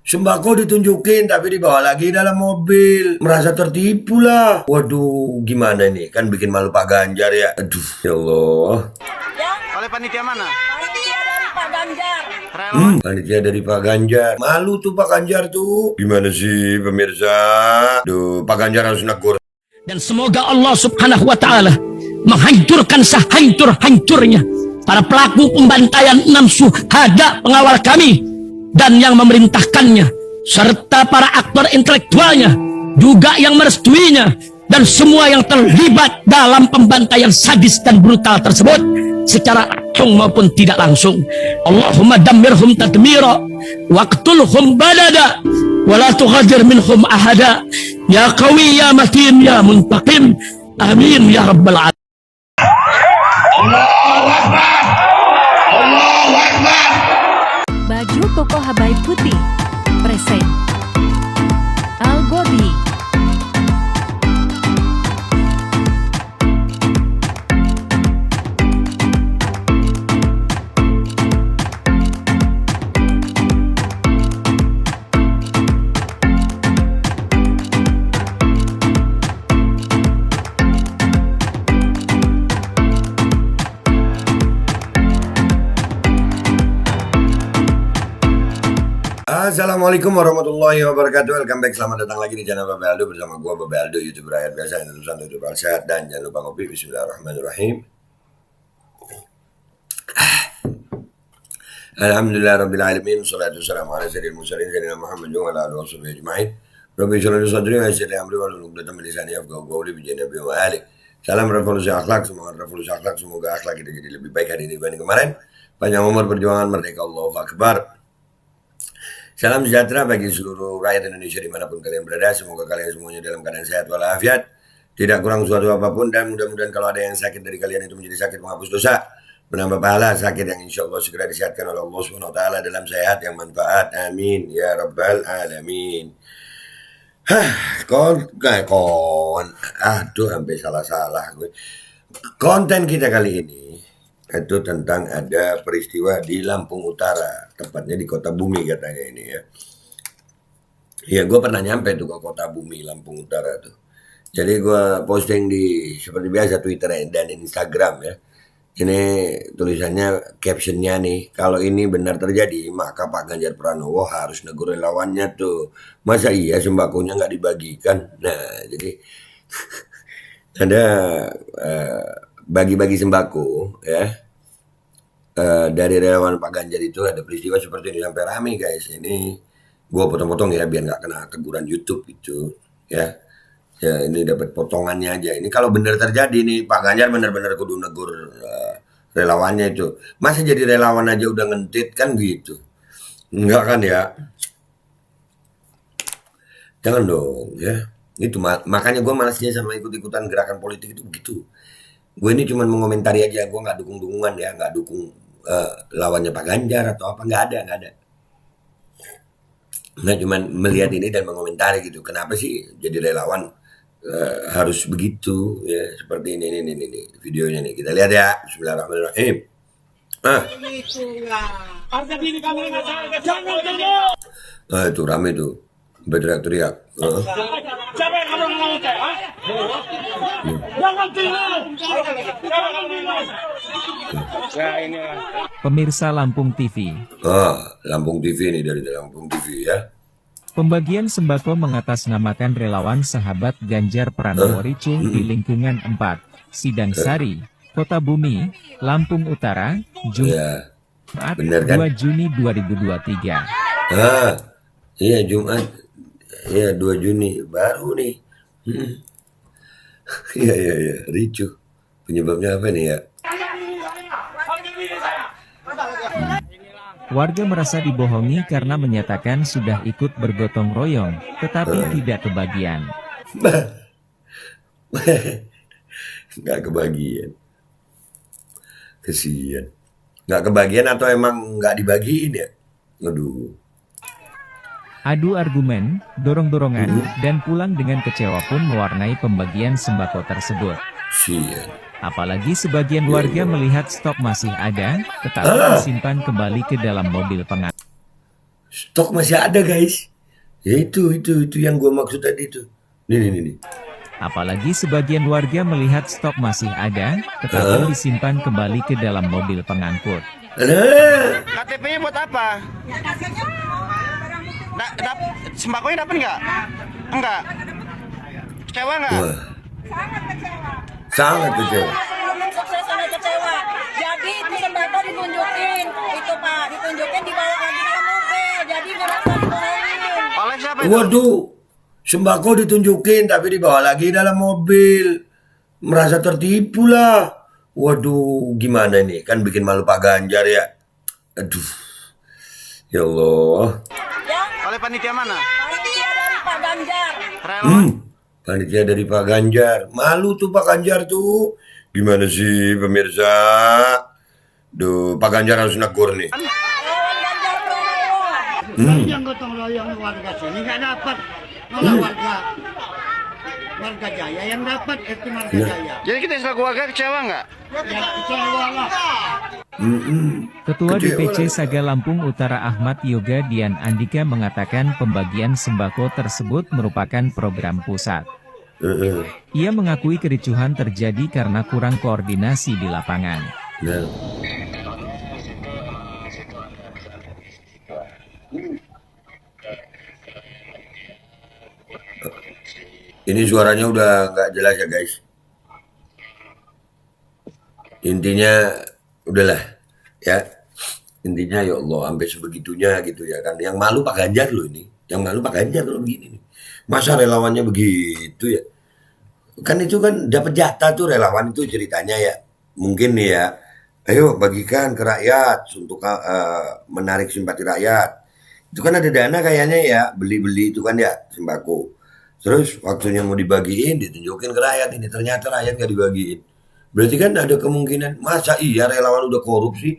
Sembako ditunjukin tapi dibawa lagi dalam mobil. Merasa tertipu lah. Waduh, gimana nih? Kan bikin malu Pak Ganjar ya. Aduh, ya Allah. Oleh panitia mana? Panitia dari Pak Ganjar. Panitia dari Pak Ganjar. Malu tuh Pak Ganjar tuh. Gimana sih pemirsa? Duh, Pak Ganjar harus negur. Dan semoga Allah subhanahu wa ta'ala menghancurkan sehancur-hancurnya para pelaku pembantaian 6 syuhada pengawal kami dan yang memerintahkannya, serta para aktor intelektualnya juga yang merestuinya, dan semua yang terlibat dalam pembantaian sadis dan brutal tersebut secara langsung maupun tidak langsung. Allahumma dammirhum tadmira waqtulhum badada wala tughadir minhum ahada ya qawi ya matin ya muntaqim amin ya rabbal alamin. Baju koko Habaib Putih present Al-Godi. Assalamualaikum warahmatullahi wabarakatuh. Welcome back, selamat datang lagi di channel Babe Aldo bersama gua Babe Aldo, YouTuber rakyat biasa yang lulusan tutorial sehat. Dan jangan lupa ngopi. Bismillahirrahmanirrahim. Alhamdulillahirrabbilalamin. Salatu wassalamu ala sayyidil mursalin sayyidina Muhammad wa ala alihi washabihi ajma'in. Rabbi shrah li sadri wa yassir li amri wahlul 'uqdatam min lisani yafqahu qawli bi Nabi wa ali. Salam revolusi akhlak, semoga revolusi akhlak, semoga akhlak kita jadi lebih baik hari ini dibanding kemarin. Panjang umur, perjuangan, merdeka, Allahu Akbar. Salam sejahtera bagi seluruh rakyat Indonesia dimanapun kalian berada. Semoga kalian semuanya dalam keadaan sehat walafiat, tidak kurang suatu apapun, dan mudah-mudahan kalau ada yang sakit dari kalian itu menjadi sakit menghapus dosa, menambah pahala, sakit yang insya Allah segera disehatkan oleh Allah Subhanahu Wa Taala dalam sehat yang manfaat. Amin ya rabbal alamin. Aduh, sampai salah gue. Konten kita kali ini itu tentang ada peristiwa di Lampung Utara, tepatnya di Kota Bumi katanya ini ya. Ya, gue pernah nyampe tuh ke Kota Bumi, Lampung Utara tuh. Jadi gue posting di seperti biasa Twitter dan Instagram ya. Ini tulisannya, captionnya nih, kalau ini benar terjadi maka Pak Ganjar Pranowo harus negur relawannya tuh. Masa iya sembakonya nggak dibagikan? Nah, jadi ada bagi-bagi sembako ya. Dari relawan Pak Ganjar itu ada peristiwa seperti ini sampai rame guys. Ini gue potong-potong ya biar nggak kena teguran YouTube itu ya. Ya ini dapat potongannya aja. Ini kalau benar terjadi nih Pak Ganjar benar-benar kudu negur relawannya itu. Masa jadi relawan aja udah ngentit kan gitu? Enggak kan ya? Jangan dong ya. Itu makanya gue malasnya sama ikut-ikutan gerakan politik itu begitu. Gue ini cuma mengomentari aja, gue nggak dukung-dukungan ya, nggak dukung lawannya Pak Ganjar atau apa, nggak ada. Nah, cuma melihat ini dan mengomentari gitu. Kenapa sih jadi relawan harus begitu ya, seperti ini videonya nih. Kita lihat ya. Bismillahirrahmanirrahim. Nah, itu rame tuh. Berteriak-teriak. Siapa yang kamu ngomong teh? Jangan tidur. Ya inilah. Pemirsa Lampung TV. Lampung TV nih, dari Lampung TV ya. Pembagian sembako mengatasnamakan relawan sahabat Ganjar Pranowo ricuh di lingkungan 4, Sidang Sari, Kota Bumi, Lampung Utara, Jumat Bener, kan? 2 Juni 2023. Iya Jumat. Iya 2 Juni baru nih. Iya ricuh. Penyebabnya apa nih ya? Warga merasa dibohongi karena menyatakan sudah ikut bergotong royong, tetapi tidak kebagian. Nggak kebagian. Kesian. Nggak kebagian atau emang nggak dibagiin ya? Aduh. Adu argumen, dorong-dorongan, dan pulang dengan kecewa pun mewarnai pembagian sembako tersebut. Sian. Apalagi sebagian warga melihat stok masih ada, tetapi disimpan kembali ke dalam mobil pengantar. Stok masih ada guys. Ya itu yang gue maksud tadi itu. Nih. Apalagi sebagian warga melihat stok masih ada, tetapi disimpan kembali ke dalam mobil pengangkut. Nah, KTP-nya buat apa? Sembakonya dapat nggak? Enggak. Kecewa nggak? wah, sangat kecewa. Sangat kecewa. Jadi itu sembako ditunjukin, itu Pak, ditunjukin dibawa lagi ke mobil. Jadi ngerasa dibohongin. Oleh siapa itu? Waduh, sembako ditunjukin tapi dibawa lagi dalam mobil. Merasa tertipu lah. Waduh, gimana nih? Kan bikin malu Pak Ganjar ya. Aduh, ya Allah. Ya, Oleh panitia mana? panitia dari Pak Ganjar. Relawan. Panitia dari Pak Ganjar. Malu tuh Pak Ganjar tuh. Gimana sih pemirsa? Duh, Pak Ganjar harus negur nih. Lawan Ganjar Pranowo. Yang gotong royong warga sini nggak dapat, malah warga Jaya yang dapat itu warga Jaya. Jadi kita sebagai warga kecewa nggak? Ya kecewa lah. Ketua Kecewa DPC lah. Saga Lampung Utara Ahmad Yoga Dian Andika mengatakan pembagian sembako tersebut merupakan program pusat. Ia mengakui kericuhan terjadi karena kurang koordinasi di lapangan. Nah. Ini suaranya udah nggak jelas ya guys. Intinya udahlah ya. Intinya ya Allah sampai sebegitunya gitu ya kan. Yang malu Pak Ganjar loh ini. Yang malu Pak Ganjar loh begini nih. Masa relawannya begitu ya. Kan itu kan dapat jatah tuh relawan itu ceritanya ya. Mungkin nih ya. Ayo bagikan ke rakyat untuk menarik simpati rakyat. Itu kan ada dana kayaknya ya. Beli-beli itu kan ya sembako. Terus waktunya mau dibagiin ditunjukin ke rakyat ini. Ternyata rakyat nggak dibagiin. Berarti kan ada kemungkinan. Masa iya relawan udah korupsi?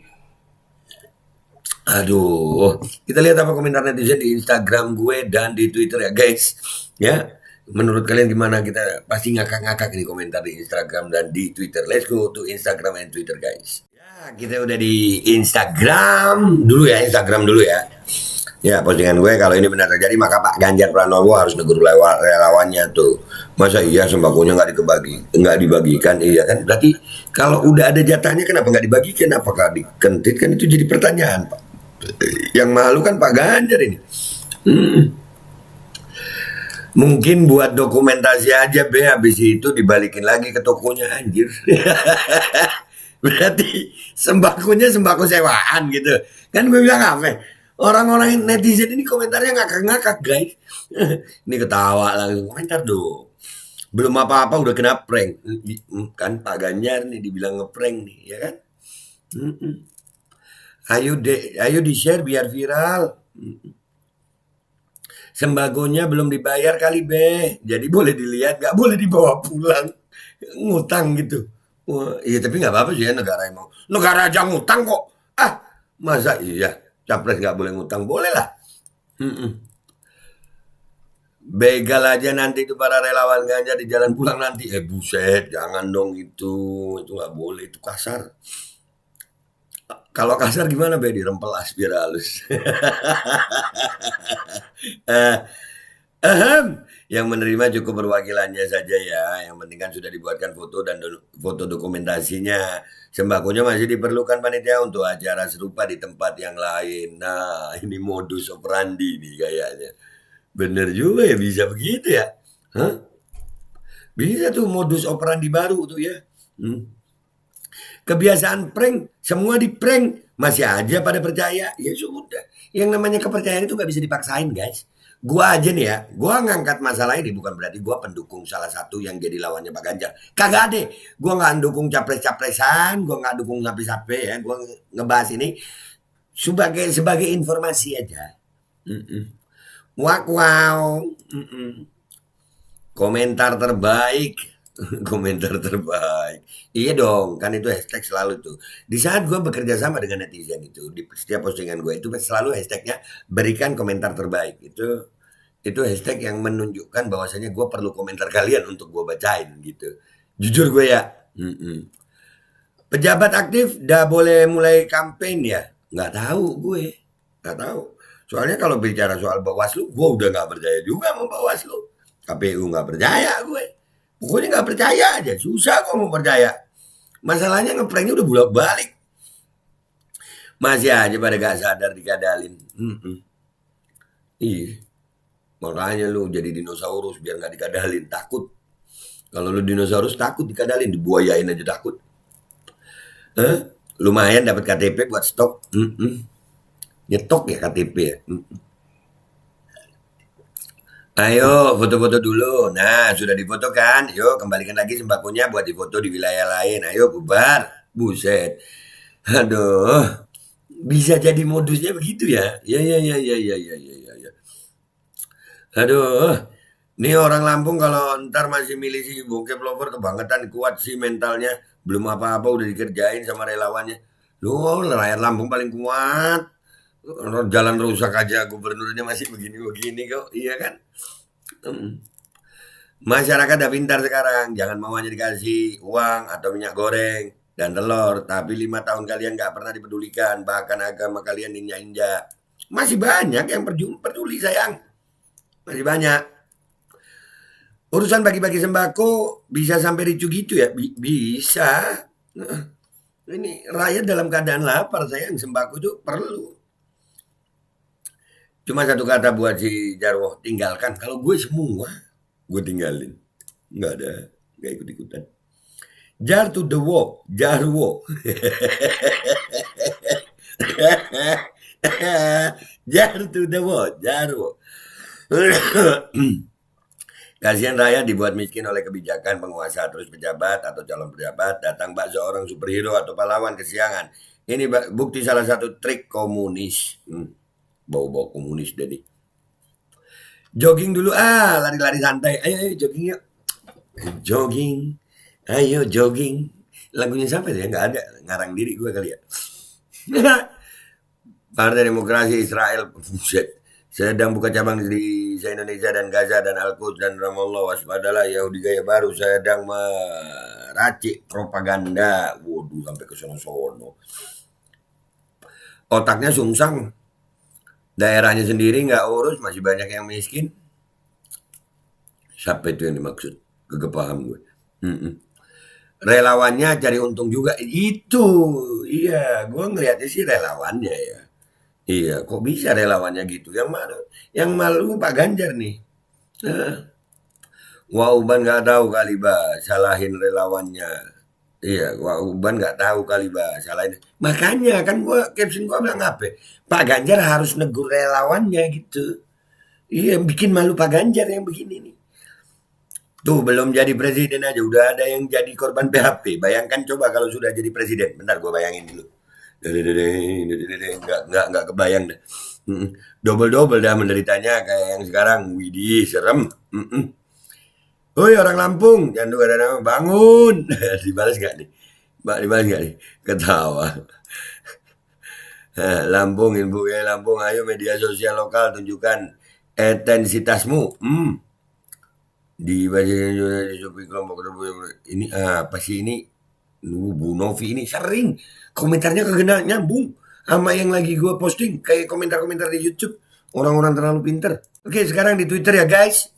Aduh, kita lihat apa komentar netizen di Instagram gue dan di Twitter ya guys. Ya, menurut kalian gimana? Kita pasti ngakak-ngakak nih komentar di Instagram dan di Twitter. Let's go to Instagram and Twitter guys. Ya, kita udah di Instagram dulu ya, Instagram dulu ya. Ya, postingan gue kalau ini benar terjadi maka Pak Ganjar Pranowo harus negur relawannya tuh. Masa iya sembakonya nggak dibagikan? Iya kan? Berarti kalau udah ada jatahnya kenapa nggak dibagikan? Apakah dikentit? Kan itu jadi pertanyaan Pak. Yang malu kan Pak Ganjar ini. Mungkin buat dokumentasi aja be, habis itu dibalikin lagi ke tokonya anjir. Berarti sembakonya sembako sewaan gitu. Kan gue bilang apa? Orang-orang netizen ini komentarnya ngakak-ngakak guys. Ini ketawa langsung komentar dong. Belum apa-apa udah kena prank. Kan Pak Ganjar nih dibilang ngeprank nih ya kan. Ayo di-share biar viral. Sembagonya belum dibayar kali be. Jadi boleh dilihat, nggak boleh dibawa pulang. Ngutang gitu. Wah, iya tapi nggak apa-apa sih ya negara emang. Negara aja ngutang kok. Ah, masa iya capres nggak boleh ngutang? Boleh lah. Begal aja nanti itu para relawan Ganjar di jalan pulang nanti. Buset, jangan dong itu nggak boleh, itu kasar. Kalau kasar gimana be? Dirempelas biar halus. Yang menerima cukup perwakilannya saja ya. Yang penting kan sudah dibuatkan foto dan foto dokumentasinya. Sembakonya masih diperlukan panitia untuk acara serupa di tempat yang lain. Nah, ini modus operandi nih kayaknya. Bener juga ya bisa begitu ya. Hah? Bisa tuh modus operandi baru tuh ya. Kebiasaan prank, semua di prank, masih aja pada percaya. Ya sudah, yang namanya kepercayaan itu gak bisa dipaksain guys. Gua aja nih ya, gua ngangkat masalah ini bukan berarti gua pendukung salah satu yang jadi lawannya Pak Ganjar. Kagak deh, gua gak dukung capres-capresan, gua gak dukung sapi-sapi ya. Gua ngebahas ini sebagai informasi aja. Wow. Komentar terbaik. Komentar terbaik. Iya dong, kan itu hashtag selalu tuh. Di saat gue bekerja sama dengan netizen itu, di setiap postingan gue itu selalu hashtagnya berikan komentar terbaik. Itu hashtag yang menunjukkan bahwasanya gue perlu komentar kalian untuk gue bacain gitu. Jujur gue ya. Pejabat aktif dah boleh mulai kampanye ya? Nggak tahu gue. Nggak tahu. Soalnya kalau bicara soal Bawaslu, gue udah nggak percaya juga sama Bawaslu. KPU nggak percaya gue. Pokoknya nggak percaya aja. Susah gue mau percaya. Masalahnya ngepranknya udah bolak-balik. Masih aja pada gak sadar dikadalin. Iya. Makanya lu jadi dinosaurus biar gak dikadalin. Takut. Kalau lu dinosaurus takut dikadalin. Dibuayain aja takut. Lumayan dapat KTP buat stok. Nyetok ya KTP ya. Ayo foto-foto dulu. Nah sudah difoto kan. Yuk kembalikan lagi sembakonya buat difoto di wilayah lain. Ayo bubar. Buset. Aduh. Bisa jadi modusnya begitu ya. Ya. Aduh. Nih orang Lampung kalau ntar masih milih si bokep lover kebangetan, kuat sih mentalnya. Belum apa-apa udah dikerjain sama relawannya. Loh rakyat Lampung paling kuat. Jalan rusak aja gubernurnya masih begini-begini kok. Iya kan? Masyarakat udah pintar sekarang. Jangan mau hanya dikasih uang atau minyak goreng dan telur. Tapi 5 tahun kalian gak pernah dipedulikan. Bahkan agama kalian injak-injak. Masih banyak yang peduli sayang. Masih banyak. Urusan bagi-bagi sembako bisa sampai ricu gitu ya? Bisa. Ini rakyat dalam keadaan lapar sayang. Sembako itu perlu. Cuma satu kata buat si Jarwo, tinggalkan. Kalau gue semua, gue tinggalin. Nggak ada, nggak ikut-ikutan. Jar to the wall, Jarwo. Jar to the wall, Jarwo. Kasihan rakyat dibuat miskin oleh kebijakan penguasa, terus pejabat atau calon pejabat datang bak seorang superhero atau pahlawan kesiangan. Ini bukti salah satu trik komunis. Bau-bau komunis jadi. Jogging dulu lari-lari santai. Ayo jogging yuk. Jogging. Ayo jogging. Lagunya siapa ya? Nggak ada. Ngarang diri gue kali ya. Partai Demokrasi Israel. Buset. Sedang buka cabang di Indonesia dan Gaza dan Al-Quds dan Ramallah. Waspadalah Yahudi gaya baru sedang meracik propaganda. Waduh sampai ke sono-sono. Otaknya sungsang. Daerahnya sendiri nggak urus, masih banyak yang miskin. Siapa itu yang dimaksud? Kagak paham gue. Relawannya cari untung juga. Itu, iya, gue ngeliatnya sih relawannya ya. Iya, kok bisa relawannya gitu? Yang malu Pak Ganjar nih. Wauban nggak tahu kali salahin relawannya. Iya, Uban nggak tahu kali salahin. Makanya kan caption gue bilang apa? Pak Ganjar harus negur relawannya gitu. Iya, bikin malu Pak Ganjar yang begini nih. Tuh belum jadi presiden aja udah ada yang jadi korban PHP. Bayangkan coba kalau sudah jadi presiden. Bentar gue bayangin dulu. Nggak kebayang dah. Double dah menderitanya kayak yang sekarang. Widih, serem. Woi orang Lampung, jangan ada nama bangun. Dibalas gak nih? Dibalas gak nih? Ketawa. Lampung, Ibu ya Lampung, ayo media sosial lokal tunjukkan etensitasmu. Di kelompok ini apa sih ini? Bu Novi ini sering komentarnya kagak nyambung sama yang lagi gue posting kayak komentar-komentar di YouTube. Orang-orang terlalu pinter. Oke, sekarang di Twitter ya guys.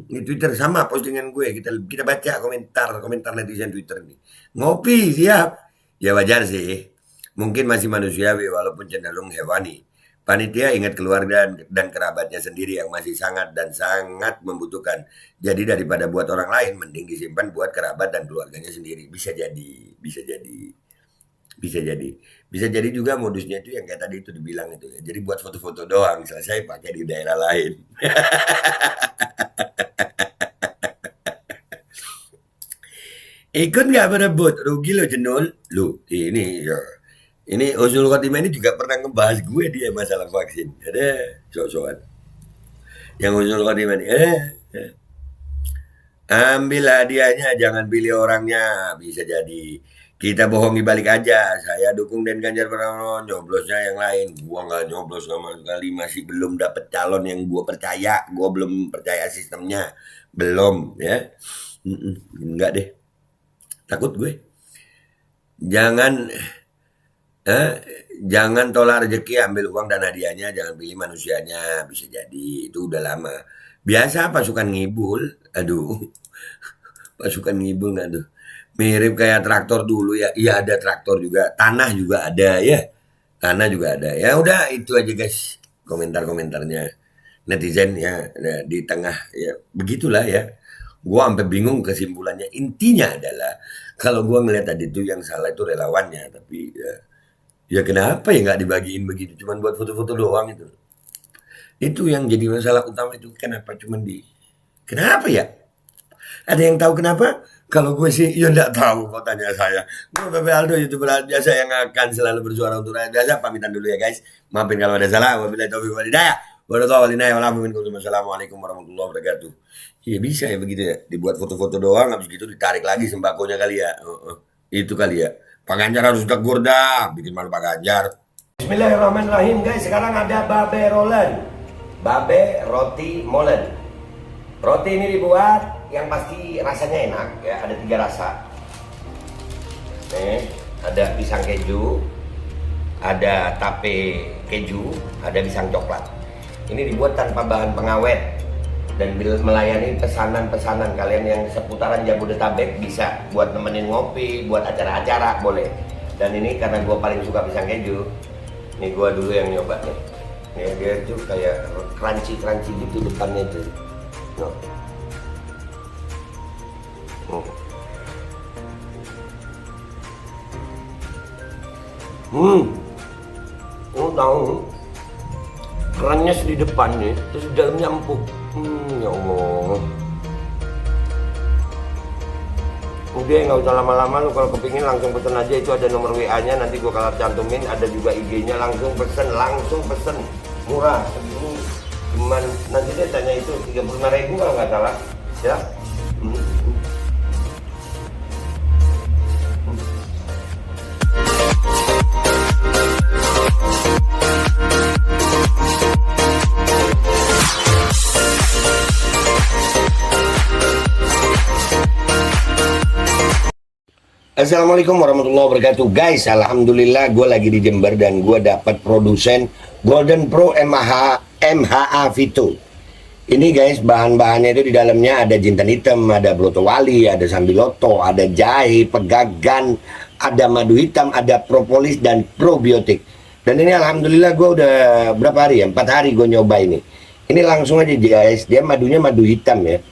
Di Twitter sama postingan gue. Kita baca komentar netizen Twitter nih. Ngopi siap. Ya wajar sih. Mungkin masih manusiawi walaupun cenderung hewani. Panitia ingat keluarga dan kerabatnya sendiri yang masih sangat membutuhkan. Jadi daripada buat orang lain, mending disimpan buat kerabat dan keluarganya sendiri. Bisa jadi juga modusnya itu yang kayak tadi itu dibilang itu ya. Jadi buat foto-foto doang, selesai pakai di daerah lain. Ikut nggak berebut, rugi lo jenul. Lu ini ya. Ini Husnul Khotimah ini juga pernah ngebahas gue dia masalah vaksin. Ada sok-sokan. Yang Husnul Khotimah ini, ambil hadiahnya, jangan pilih orangnya. Bisa jadi kita bohongi balik aja. Saya dukung Dan Ganjar Pranowo, nyoblosnya yang lain. Gua nggak nyoblos sama sekali, masih belum dapet calon yang gua percaya. Gua belum percaya sistemnya, belum ya. Enggak deh, takut gue. Jangan Jangan tolak rezeki, ambil uang dan hadiahnya, jangan pilih manusianya, bisa jadi itu udah lama. Biasa pasukan ngibul, aduh, pasukan ngibul nggak tuh? Mirip kayak traktor dulu ya, iya ada traktor juga, tanah juga ada ya, tanah juga ada. Ya udah itu aja guys, komentar-komentarnya netizen ya di tengah ya begitulah ya. Gua sampai bingung kesimpulannya. Intinya adalah kalau gua ngelihat tadi itu yang salah itu relawannya, tapi ya kenapa ya nggak dibagiin begitu? Cuman buat foto-foto doang itu. Itu yang jadi masalah utama itu kenapa cuman kenapa ya? Ada yang tahu kenapa? Kalau gue sih ya nggak tahu kok tanya saya. Gue Bebe Aldo, YouTuber biasa yang akan selalu bersuara untuk rakyat biasa. Pamitan dulu ya guys. Maafin kalau ada salah. Wabillahi taufiq wal hidayah. Wassalamualaikum warahmatullahi wabarakatuh. Iya bisa ya begitu ya. Dibuat foto-foto doang, habis gitu ditarik lagi sembakonya kali ya. Itu kali ya. Pak Ganjar harus tegur dah. Bikin malu Pak Ganjar. Bismillahirrahmanirrahim guys. Sekarang ada babe rolen. Babe roti molen. Roti ini dibuat yang pasti rasanya enak ya. Ada 3 rasa. Nih, ada pisang keju, ada tape keju, ada pisang coklat. Ini dibuat tanpa bahan pengawet dan melayani pesanan-pesanan kalian yang seputaran Jabodetabek, bisa buat nemenin ngopi, buat acara-acara boleh. Dan ini karena gue paling suka pisang keju, nih gue dulu yang nyoba nih. Ya, dia tuh kayak crunchy gitu depannya tuh. No. Tahu kerannya di depannya, terus di dalamnya empuk. Ya Allah. Udah nggak usah lama-lama, lu kalau kepingin langsung pesen aja, itu ada nomor WA-nya, nanti gua kalau cantumin, ada juga IG-nya, langsung pesen, murah. Segini cuman nanti dia tanya itu 35.000 kalau nggak salah, ya. Assalamualaikum warahmatullahi wabarakatuh guys. Alhamdulillah gue lagi di Jember dan gue dapat produsen Golden Pro MHA Vito. Ini guys, bahan-bahannya itu di dalamnya ada jintan hitam, ada broto wali, ada sambiloto, ada jahe, pegagan, ada madu hitam, ada propolis dan probiotik. Dan ini alhamdulillah gue udah berapa hari ya, 4 hari gue nyoba ini. Ini langsung aja guys, dia madunya madu hitam ya.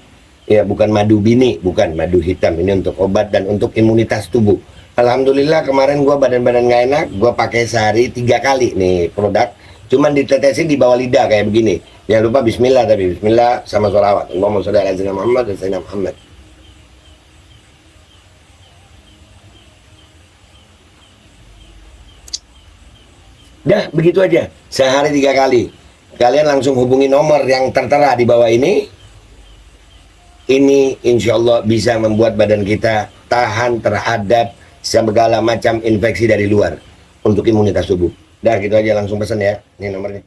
Ya bukan madu bini, bukan madu hitam. Ini untuk obat dan untuk imunitas tubuh. Alhamdulillah kemarin gue badan-badan gak enak, gue pakai sehari 3 kali nih produk. Cuman ditetesin di bawah lidah kayak begini. Jangan lupa bismillah, tapi bismillah sama sholawat. Allahumma sholli ala sayyidina Muhammad dan sayyidina Muhammad. Dah begitu aja, sehari 3 kali. Kalian langsung hubungi nomor yang tertera di bawah ini. Ini insya Allah bisa membuat badan kita tahan terhadap segala macam infeksi dari luar untuk imunitas tubuh. Dah gitu aja, langsung pesan ya. Ini nomornya.